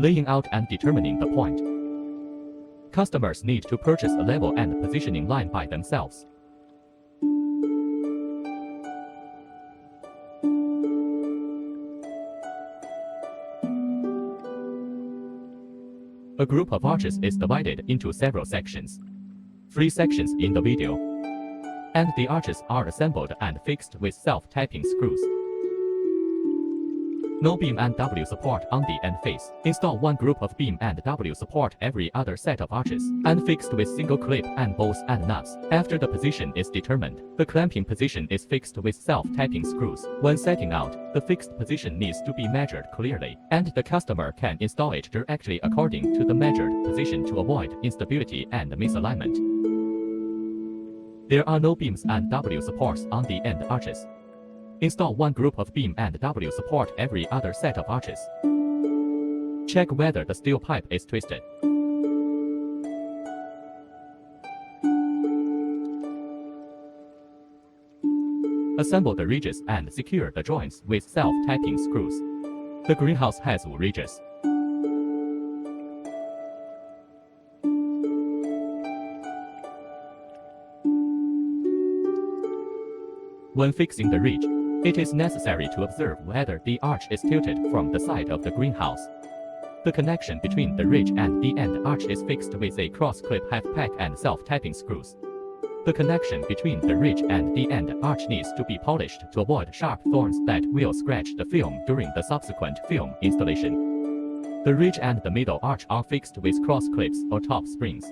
Laying out and determining the point. Customers need to purchase a level and positioning line by themselves. A group of arches is divided into several sections. 3 sections in the video. And the arches are assembled and fixed with self-tapping screws. No beam and W support on the end face. Install one group of beam and W support every other set of arches, and fixed with single clip and bolts and nuts. After the position is determined, the clamping position is fixed with self-tapping screws. When setting out, the fixed position needs to be measured clearly, and the customer can install it directly according to the measured position to avoid instability and misalignment. There are no beams and W supports on the end arches. Install one group of beam and W support every other set of arches. Check whether the steel pipe is twisted. Assemble the ridges and secure the joints with self-tapping screws. The greenhouse has wood ridges. When fixing the ridge, it is necessary to observe whether the arch is tilted from the side of the greenhouse. The connection between the ridge and the end arch is fixed with a cross-clip half-pack and self-tapping screws. The connection between the ridge and the end arch needs to be polished to avoid sharp thorns that will scratch the film during the subsequent film installation. The ridge and the middle arch are fixed with cross clips or top springs.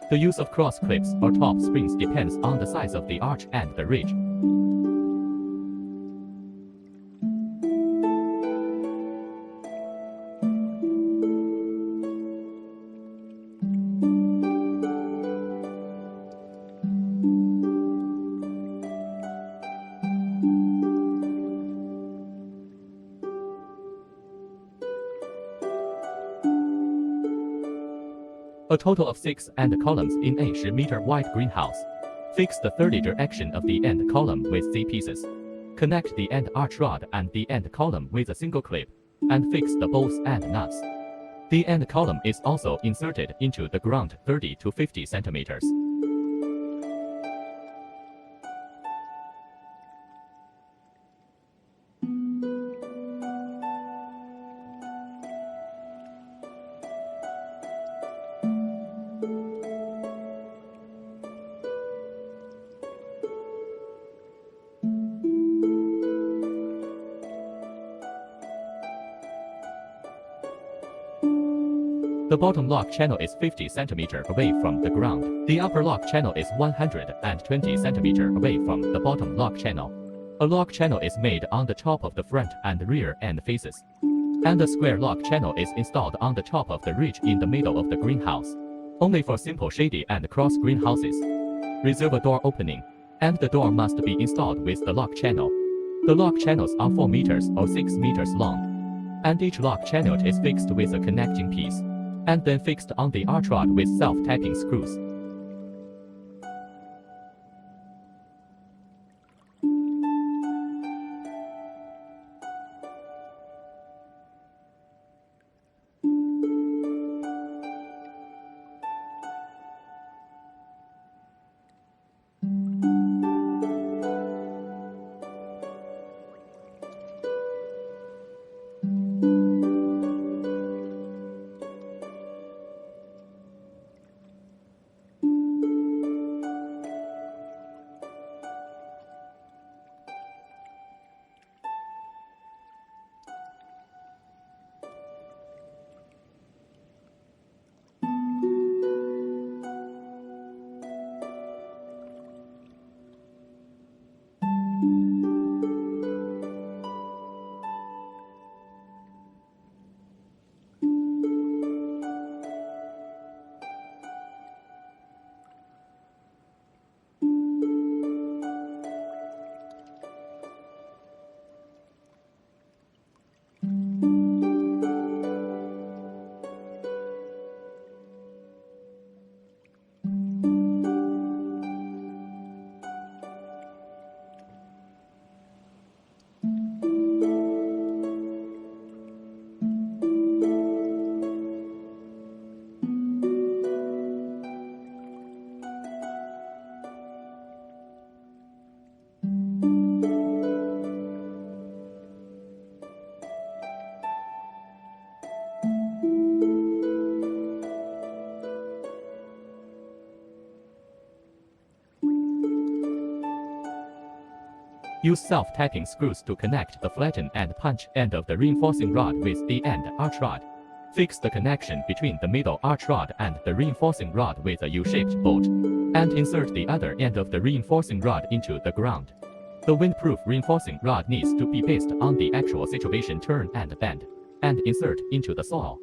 The use of cross clips or top springs depends on the size of the arch and the ridge. A total of 6 end columns in a 10-meter wide greenhouse. Fix the 30 direction of the end column with Z pieces. Connect the end arch rod and the end column with a single clip, and fix the bolts and nuts. The end column is also inserted into the ground 30 to 50 centimeters. The bottom lock channel is 50 cm away from the ground. The upper lock channel is 120 cm away from the bottom lock channel. A lock channel is made on the top of the front and rear end faces. And a square lock channel is installed on the top of the ridge in the middle of the greenhouse. Only for simple shady and cross greenhouses. Reserve a door opening, and the door must be installed with the lock channel. The lock channels are 4 meters or 6 meters long, and each lock channel is fixed with a connecting piece, and then fixed on the arch rod with self-tapping screws. Use self-tapping screws to connect the flattened and punch end of the reinforcing rod with the end arch rod. Fix the connection between the middle arch rod and the reinforcing rod with a U-shaped bolt, and insert the other end of the reinforcing rod into the ground. The windproof reinforcing rod needs to be based on the actual situation, turn and bend, and insert into the soil.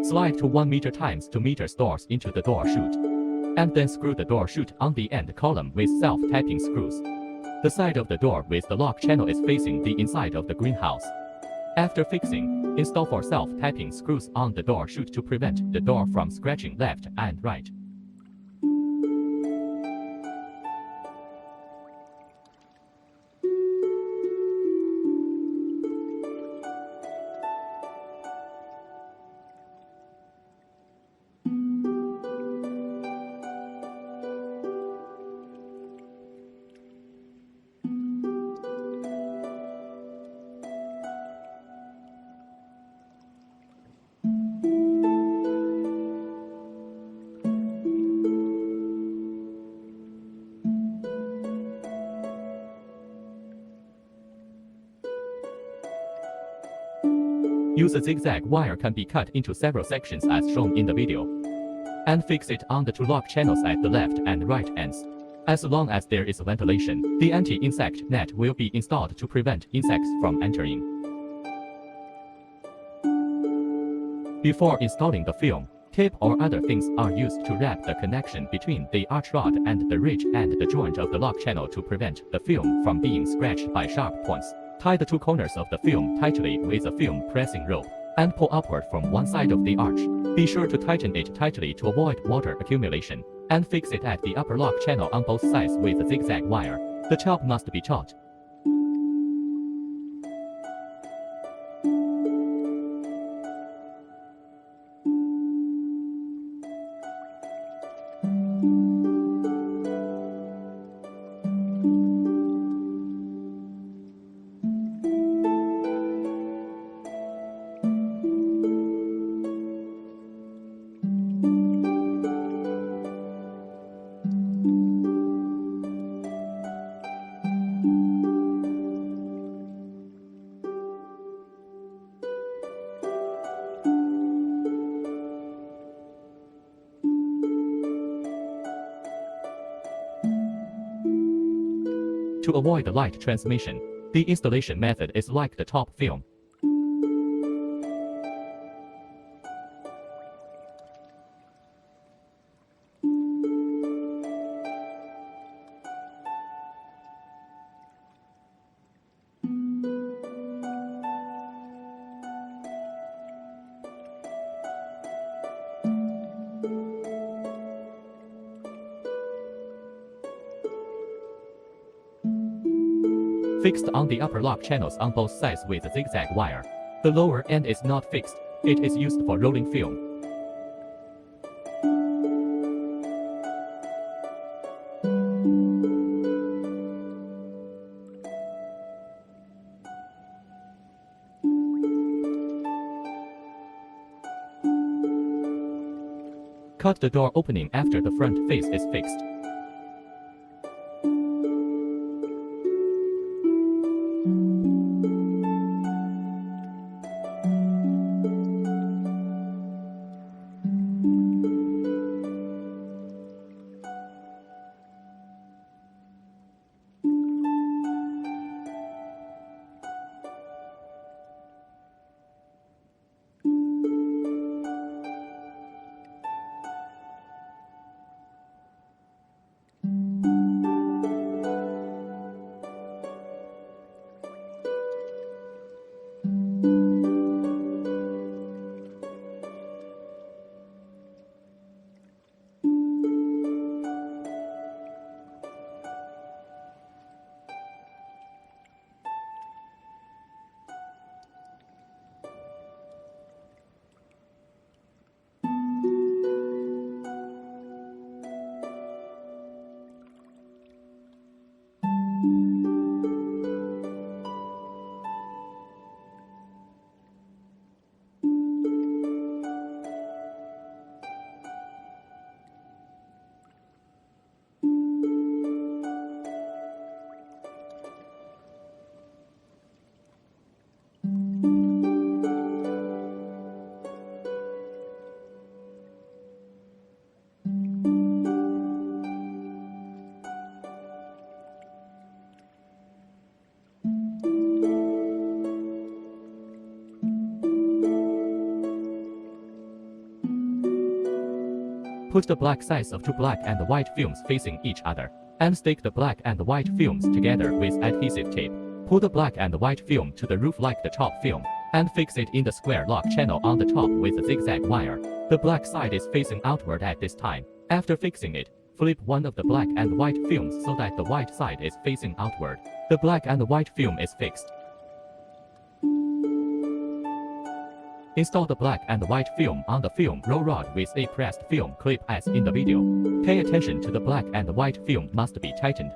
Slide to 1 meter times 2 meters doors into the door chute, and then screw the door chute on the end column with self-tapping screws. The side of the door with the lock channel is facing the inside of the greenhouse. After fixing, install 4 self-tapping screws on the door chute to prevent the door from scratching left and right. Use a zigzag wire can be cut into several sections as shown in the video, and fix it on the 2 lock channels at the left and right ends. As long as there is ventilation, the anti-insect net will be installed to prevent insects from entering. Before installing the film, tape or other things are used to wrap the connection between the arch rod and the ridge and the joint of the lock channel to prevent the film from being scratched by sharp points. Tie the 2 corners of the film tightly with a film pressing rope, and pull upward from one side of the arch. Be sure to tighten it tightly to avoid water accumulation, and fix it at the upper lock channel on both sides with a zigzag wire. The top must be taut. To avoid the light transmission, the installation method is like the top film. Fixed on the upper lock channels on both sides with a zigzag wire. The lower end is not fixed. It is used for rolling film. Cut the door opening after the front face is fixed. Put the black sides of two black and white films facing each other, and stick the black and white films together with adhesive tape. Pull the black and white film to the roof like the top film, and fix it in the square lock channel on the top with a zigzag wire. The black side is facing outward at this time. After fixing it, flip one of the black and white films so that the white side is facing outward. The black and white film is fixed. Install the black and white film on the film roll rod with a pressed film clip as in the video. Pay attention to the black and white film must be tightened.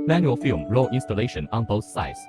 Manual film roll installation on both sides.